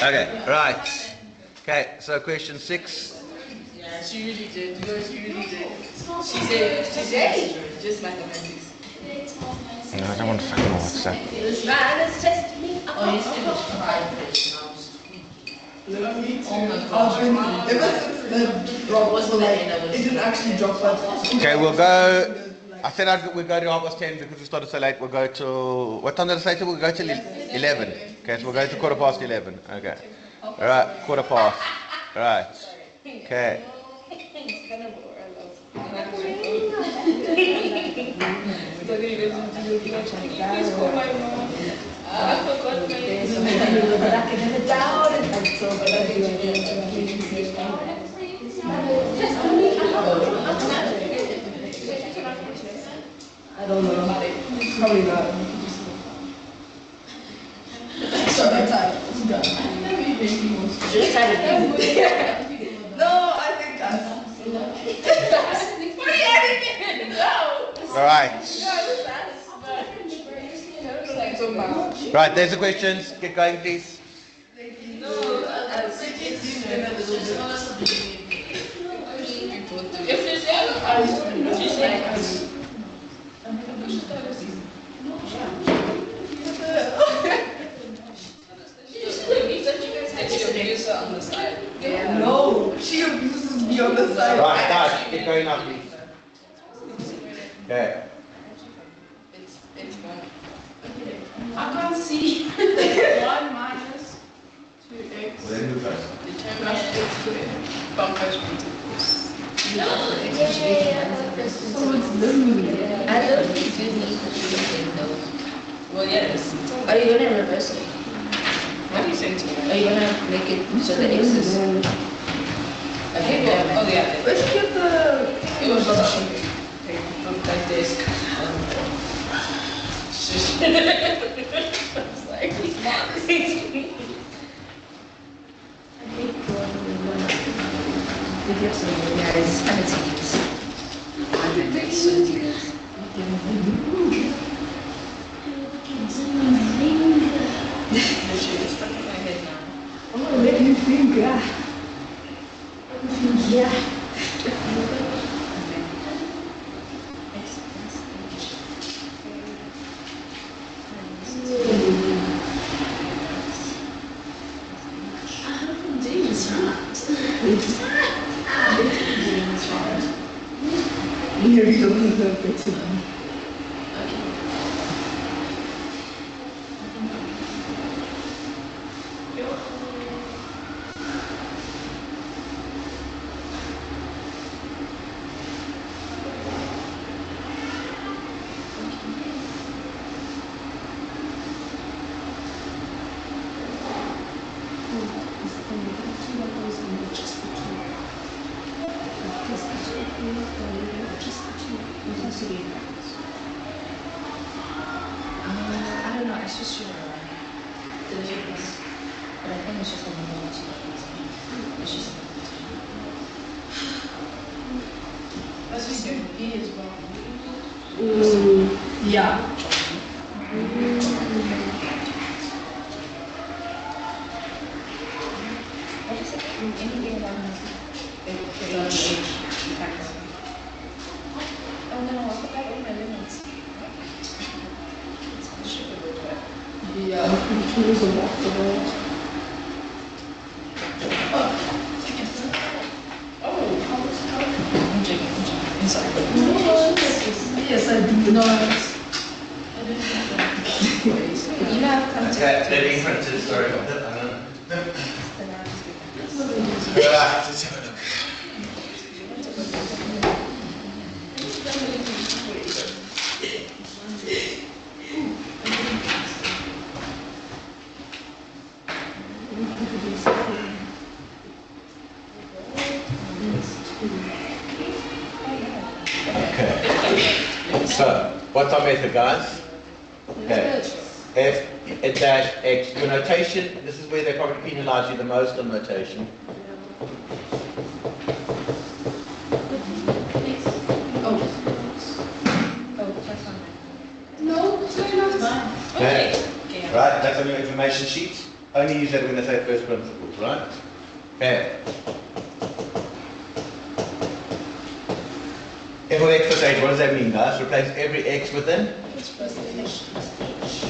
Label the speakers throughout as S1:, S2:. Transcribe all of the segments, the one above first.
S1: Okay, right. Okay, so question 6.
S2: Yeah, she really did. You know, she really did. She said, just mathematics.
S1: No, I don't want to fucking know what's that.
S2: This man is testing me. Oh, you said it's 5 fish. Oh my gosh.
S3: It was the it didn't actually drop, but
S1: Okay, we'll go. I said we'll go to 10:30 because we started so late. We'll go till. What time did I say? We'll go till 11. Okay, so we'll go to 11:15. Okay. Alright, 15:15. Right. Okay.
S3: I don't know. Probably not. So I'm tired.
S2: Just had it.
S3: No, I think
S1: Alright. Right, there's the questions. Get going, please.
S3: no, she abuses me on the side.
S1: Right, guys, get going now, please. Okay.
S2: It's fun. I can't see. 1 minus 2x.
S1: Well, then do first.
S2: Determine x squared. Bumpers root.
S4: I don't think you need to do those.
S2: Well, yes.
S4: Are you gonna reverse it?
S2: What are you saying to me?
S4: Are you gonna make it so the x is?
S2: Okay, well, oh yeah.
S3: Let's get the.
S2: It was like this. It's like,
S4: If you have some guys, I'm gonna take this. I'm gonna make so
S2: it's stuck in my head now.
S3: Oh, let me think. Yeah. Here we go.
S4: I don't know, it's just sure. But I think it's just a little too. It's just.
S2: Let's just do B as well.
S3: Yeah.
S4: What is it? Anything about oh no, I forgot all my limits.
S3: Yeah, controls are off the road. Yes, I do not.
S4: You have come to.
S1: Okay, let me print it. Sorry about that. Let's have a look. Okay. So, what's our method, guys? Okay. F dash x. Your notation, this is where they probably penalize you the most on notation. Okay. Right, that's on your information sheet. Only use that when they say first principles, right? Okay. F of x plus h, what does that mean, guys? Replace every x with an
S4: H plus H plus H.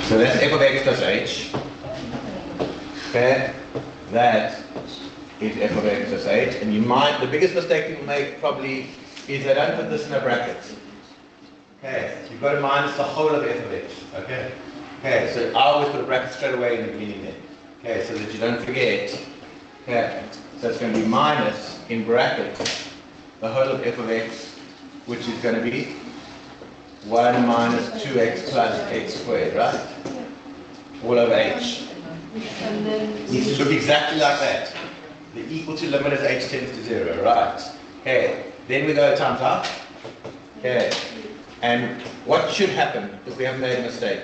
S1: So that's f of x plus h. Okay, that is f of x plus h. And you might, the biggest mistake people make probably is they don't put this in a bracket. Okay, so you've got to minus the whole of f of x. Okay, okay, so I always put a bracket straight away in the beginning there. Okay, so that you don't forget. Okay, so it's going to be minus in bracket the whole of f of x, which is going to be 1 minus 2x plus x squared, right? All over h.
S3: And then
S1: It needs to look exactly like that. The equal to limit as h tends to 0, right? Okay, then we go times out. Okay, and what should happen if we haven't made a mistake?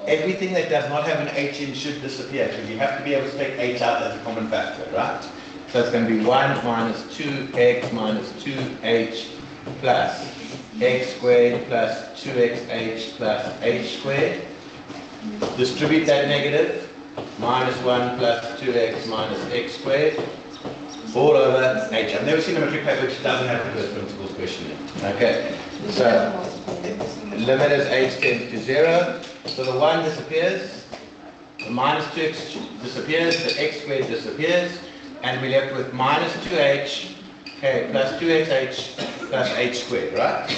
S1: Everything that does not have an h in should disappear, because you have to be able to take h out as a common factor, right? So it's going to be 1 minus 2x minus 2h plus x squared plus 2xh plus h squared. Distribute that negative. Minus 1 plus 2x minus x squared all over h. I've never seen a metric paper which doesn't have the first principles question in it. Okay, so limit as h tends to 0. So the 1 disappears, the minus 2x disappears, the x squared disappears, and we're left with minus 2h, okay, plus 2xh plus h squared, right?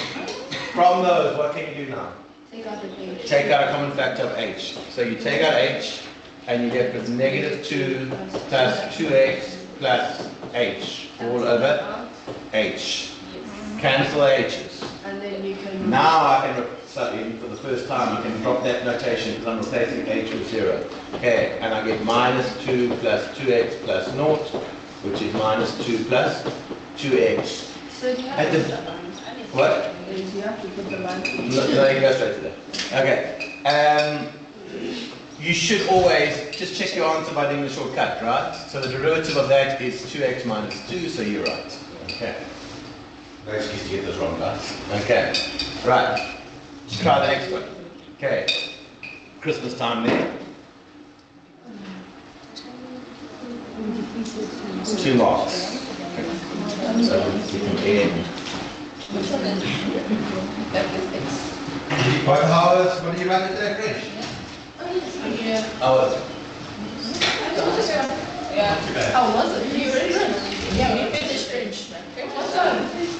S1: From those, what can you do now?
S4: Take out the H.
S1: Take out a common factor of h. So you take out h, and you get with negative 2 plus 2x plus h all over h. Cancel h's.
S3: and then you can
S1: Now I can, for the first time, I can drop that notation because I'm replacing h with 0. Okay, and I get minus 2 plus 2x plus 0, which is minus 2 plus 2x.
S3: so you have
S1: At
S3: to
S1: the, what?
S3: you have to put the line.
S1: No, you go straight to that. Okay. You should always just check your answer by doing the shortcut, right? So the derivative of that is 2x minus 2, so you're right. Okay. No excuse to get this wrong, guys. Okay. Right. Let's try the next one. Okay. Christmas time there. 2 marks. Okay. So we can end. What hours? What do you write it there, French? Hours.
S4: How was it? You ready? Yeah, we finished French.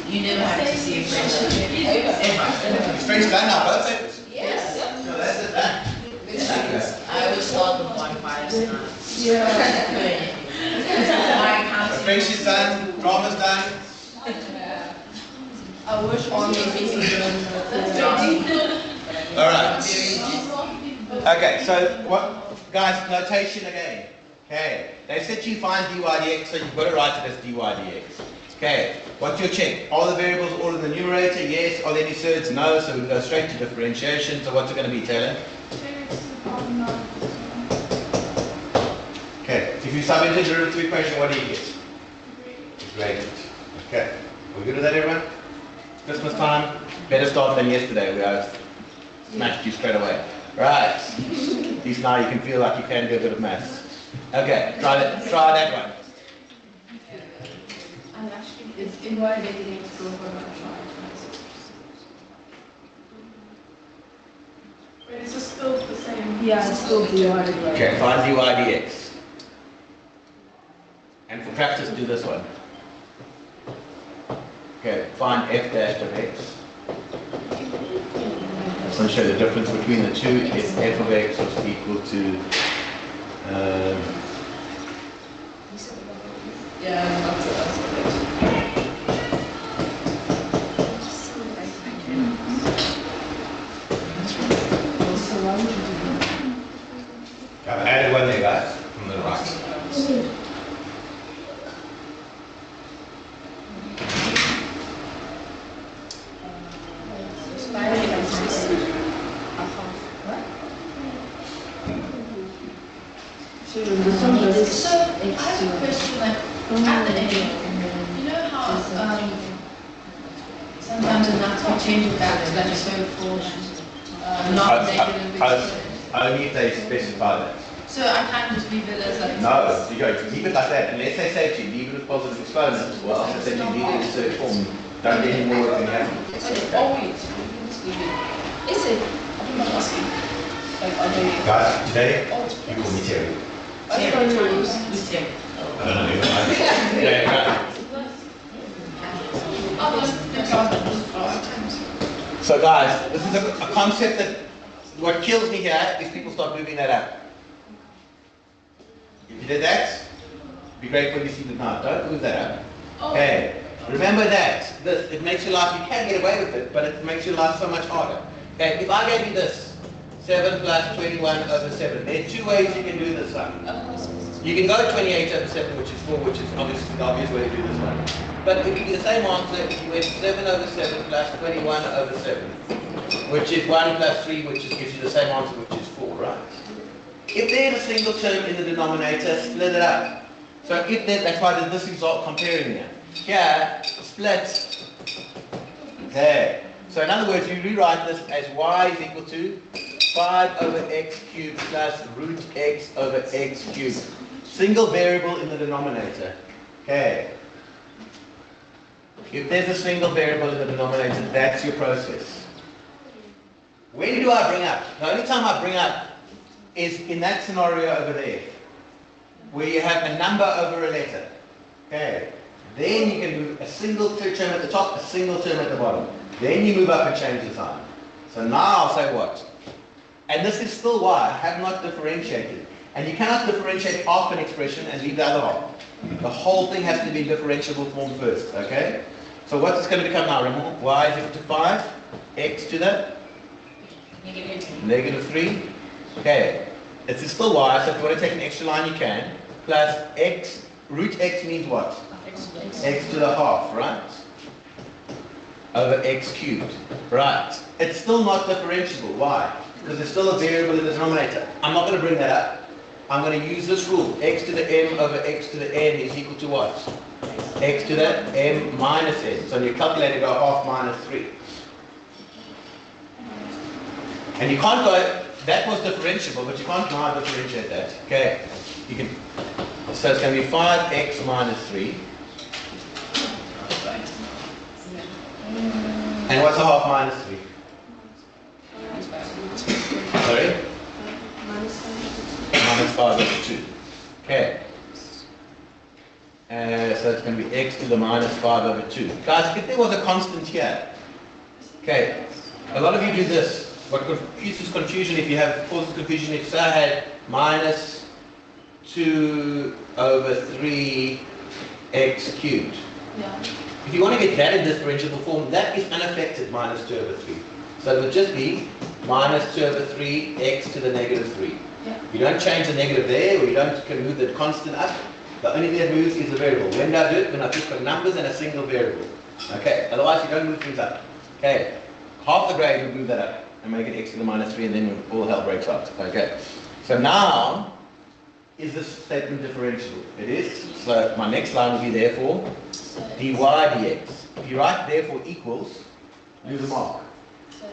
S2: You never have to see a French. Ever.
S1: It's French done now, both papers.
S4: Yes.
S1: No, that's it done.
S2: I always start with 1 5 9.
S3: Yeah.
S1: The French is done, drama's done.
S3: I wish on the
S1: Alright. Okay, so what, guys, notation again. Okay, they said you find dy dx, so you've got to write it as dy dx. Okay, what's your check? Are the variables all in the numerator? Yes. Are there any surds? No, so we go straight to differentiation. So what's it going to be, Taylor? Okay, if you sub into the derivative equation, what do you get? Gradient. Okay, are we good with that, everyone? Christmas time, better start than yesterday where I smashed you straight away. Right, at least now you can feel like you can do a bit of maths. Okay, try that one.
S3: I'm actually, it's invalidating to go for my
S5: But it's just still the same.
S3: Yeah, it's still divided by.
S1: Okay, find dy dx. And for practice, do this one. Okay, find f dash of x. I just want to show the difference between the two. If f of x was equal to I've added one there, guys, from the right.
S3: So this one is
S4: So, I have a question, like, at the end, you know how, sometimes in maths we change it back to like a third portion. Not negative exponent.
S1: Only if they specify that.
S4: So I can't just leave it as like.
S1: No, you go leave it like that, and let's say to you, leave it with positive exponents. Well, I said you leave it in certain form. Don't do any more than you have.
S4: Okay. Oh wait, just leave it. Is it? I'm not asking. Like are they?
S1: Guys, today you call me Terry.
S4: Who's Terry?
S1: I don't know. Yeah, so guys, this is a concept that what kills me here is people start moving that up. If you did that, it'd be great when you see the now. Don't move that up. Okay. Remember that. This, it makes your life, you can get away with it, but it makes your life so much harder. Okay, if I gave you this, 7 plus 21 over 7, there are two ways you can do this one. You can go 28 over 7, which is 4, which is obviously the obvious way to do this one. But if you get the same answer, if you went 7 over 7 plus 21 over 7, which is 1 plus 3, which gives you the same answer, which is 4, right? If there's a single term in the denominator, split it up. So if there, that's why I did this result comparing here. Here, split. Okay. So in other words, you rewrite this as y is equal to 5 over x cubed plus root x over x cubed. Single variable in the denominator. Okay. If there's a single variable in the denominator, that's your process. When do I bring up? The only time I bring up is in that scenario over there, where you have a number over a letter. Okay. Then you can move a single term at the top, a single term at the bottom. Then you move up and change the sign. So now I'll say what? And this is still why I have not differentiated. And you cannot differentiate half an expression and leave the other half. The whole thing has to be in differentiable form first, okay? So what's this going to become now? Remember, y is equal to 5, x to the negative 3. Okay, it's still y, so if you want to take an extra line you can, plus x, root x means what? X to the half, right? Over x cubed, right? It's still not differentiable. Why? Because there's still a variable in the denominator. I'm not going to bring that up. I'm going to use this rule. X to the m over x to the n is equal to what? X to the m minus n. So on your calculator go half minus 3. And you can't go, that was differentiable, but you can't now differentiate that. Okay, you can, so it's going to be 5x minus 3. And what's a half minus 3? Sorry? Minus 5 over 2. Okay. So it's going to be x to the minus 5 over 2. Guys, if there was a constant here, okay, a lot of you do this. What causes confusion if you have, causes confusion if say I had minus 2 over 3 x cubed.
S4: Yeah.
S1: If you want to get that in differentiable form, that is unaffected minus 2 over 3. So it would just be minus 2 over 3 x to the negative 3.
S4: Yeah.
S1: You don't change the negative there, or you don't move the constant up. The only thing that moves is the variable. When do I do it? When I put numbers and a single variable. Okay, otherwise you don't move things up. Okay, half the grade would move that up and make it x to the minus 3, and then all hell breaks out. Okay, so now, is this statement differentiable? It is. So my next line will be therefore dy dx. If you write therefore equals, lose a mark.
S4: So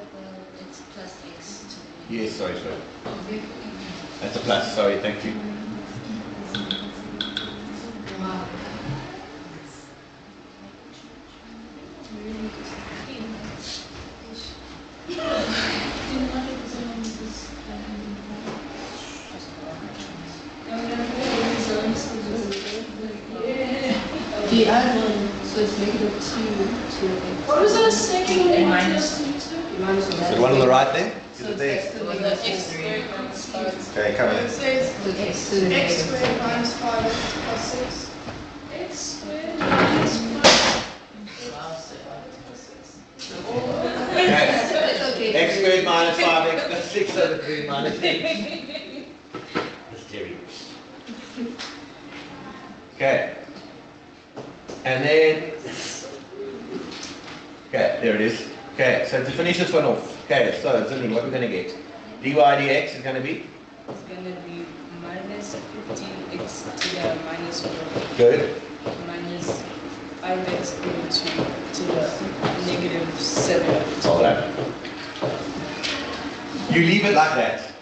S4: it's plus x to the
S1: Yes, sorry. That's a plus, sorry, thank you.
S4: wow. The other one, so it's negative 2 to
S5: What was the second
S4: and
S5: one?
S4: minus 2.
S3: Minus
S1: Is the one on the right there? Is
S3: So
S1: it there?
S3: it's
S5: The x squared minus 5.
S1: Okay, come
S5: It
S1: in.
S5: says
S3: x to the
S5: x
S3: negative.
S5: squared minus 5x plus 6. X squared minus 5.
S1: Okay.
S3: It's okay.
S1: X squared minus 5x plus 6 over 3 minus x. That's Terry. Okay. And then, okay, there it is. Okay, so to finish this one off, okay, so Zillian, what we're going to get? dy dx is going to be?
S6: It's going to be minus 15x to the minus 4
S1: Good.
S6: minus 5x to the negative 7.
S1: Hold that. You leave it like that.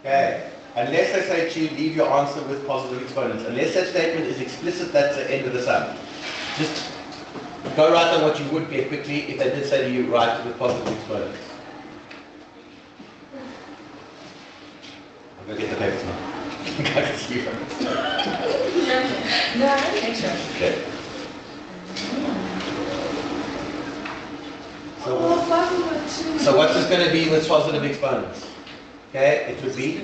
S1: Okay. Unless they say to you, leave your answer with positive exponents. Unless that statement is explicit, that's the end of the sum. Just go write on what you would get quickly if they did say to you, write with positive exponents. I'm going to get the papers now. I can see them.
S4: No, extra.
S1: Okay. So what's this going to be with positive exponents? Okay, it would be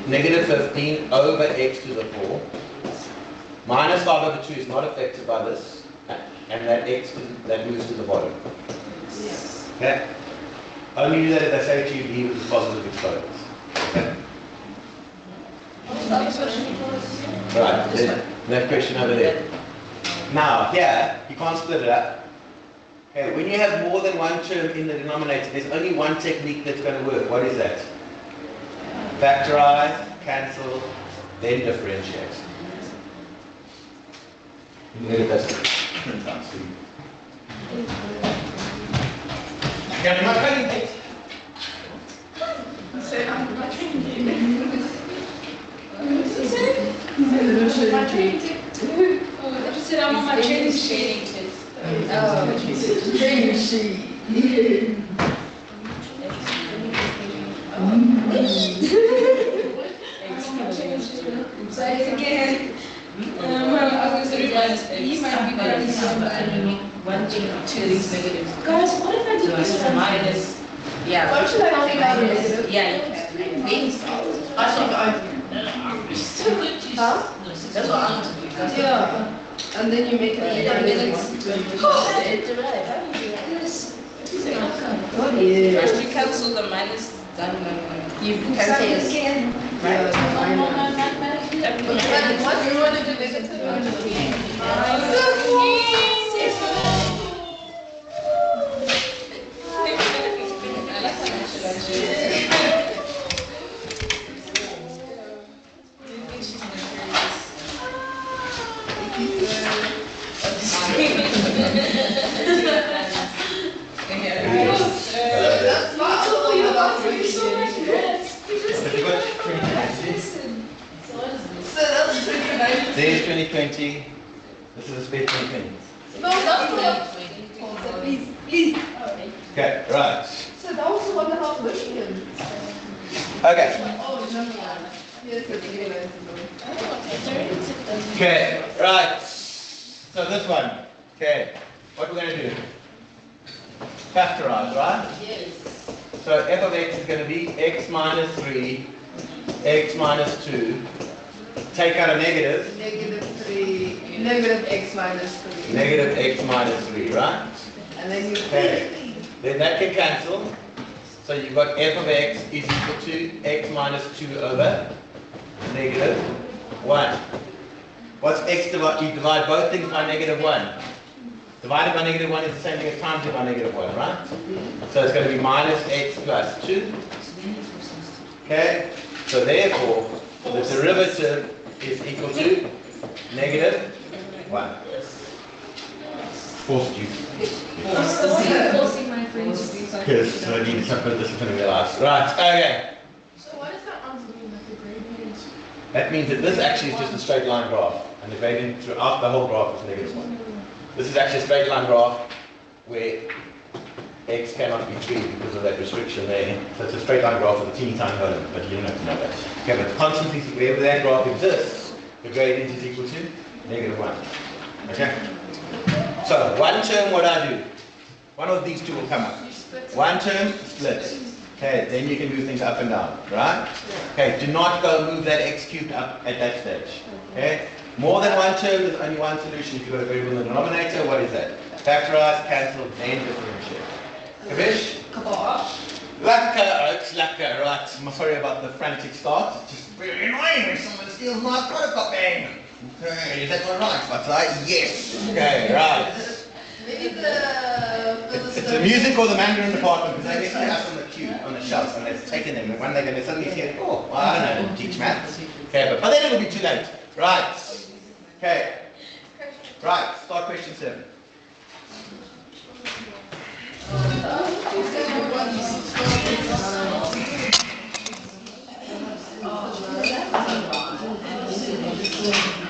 S1: negative 15 over x to the 4. Minus 5 over 2 is not affected by this, and that x that moves to the bottom. Okay? Only do that if they say to you leave it with positive exponents. Okay? Right, that question over there. Now, here, you can't split it up. Okay, when you have more than one term in the denominator, there's only one technique that's going to work. What is that? Factorize, cancel, then differentiate. Okay, I'm not cutting it.
S5: I said I'm on my training test.
S3: Training sheet.
S5: Say it again. I was going to minus x. You might be better than somebody.
S6: 1 to 2 is negative.
S5: Guys, what if I do
S6: So
S5: this
S6: it's
S5: one?
S6: minus. Yeah.
S3: What should I take out of it?
S6: Yeah, you can.
S3: I think I. Huh?
S6: That's what I'm going to do.
S3: Yeah. And then you make it a Oh yeah.
S6: First you cancel the minus, then you
S3: Say
S6: cancel
S3: it
S6: this.
S3: again.
S6: Right.
S3: What do you want to do negative? That's my other one about
S1: There's 2020. This is a spare 2020.
S3: No, that's not. Please, please.
S1: Okay, right.
S3: So that was the one that I was working in.
S1: Okay.
S3: Oh, no. Yes, it's really
S1: Okay, right. So this one. Okay. What we're going to do? Factorize, right?
S3: Yes.
S1: So f of x is going to be x minus 3, x minus 2. Take out a negative.
S3: -3, negative x minus 3.
S1: Negative x minus 3, right?
S3: And then you
S1: Okay. Then that can cancel. So you've got f of x is equal to x minus 2 over negative 1. What's x divided? You divide both things by negative 1. Divided by negative 1 is the same thing as times it by negative 1, right? So it's going to be minus x plus 2. Okay? So therefore, the derivative is equal to negative 1. Forced you.
S4: Forcing my friends.
S1: Because I need something discipline in your life. Right, okay.
S3: So what does that answer mean, like the gradient?
S1: That means that this actually is just a straight line graph. And the gradient throughout the whole graph is negative 1. This is actually a straight line graph where x cannot be 3 because of that restriction there. So it's a straight line graph with a teeny tiny hole in it, but you don't have to know that. Okay, but constantly, wherever that graph exists, the gradient is equal to negative 1. Okay? So, one term, what I do? One of these two will come up. One term, split. Okay, then you can move things up and down, right? Okay, do not go move that x cubed up at that stage. Okay? More than one term, there's only one solution. If you've got a variable in the denominator, what is that? Factorize, cancel, then differentiate. Kavish? Lacka, it's lacka, right. I'm sorry about the frantic start. It's just very annoying when someone steals my photocopying. Okay, is that one right? What's right? Yes. Okay, right.
S3: Maybe the
S1: It's the music or the Mandarin department, because they left us on the queue, on the shelves, and they've taken them, and one day they suddenly see it, oh, well, I don't know, teach maths. Okay, but then it'll be too late. Right. Okay. Right, start question 7.
S3: So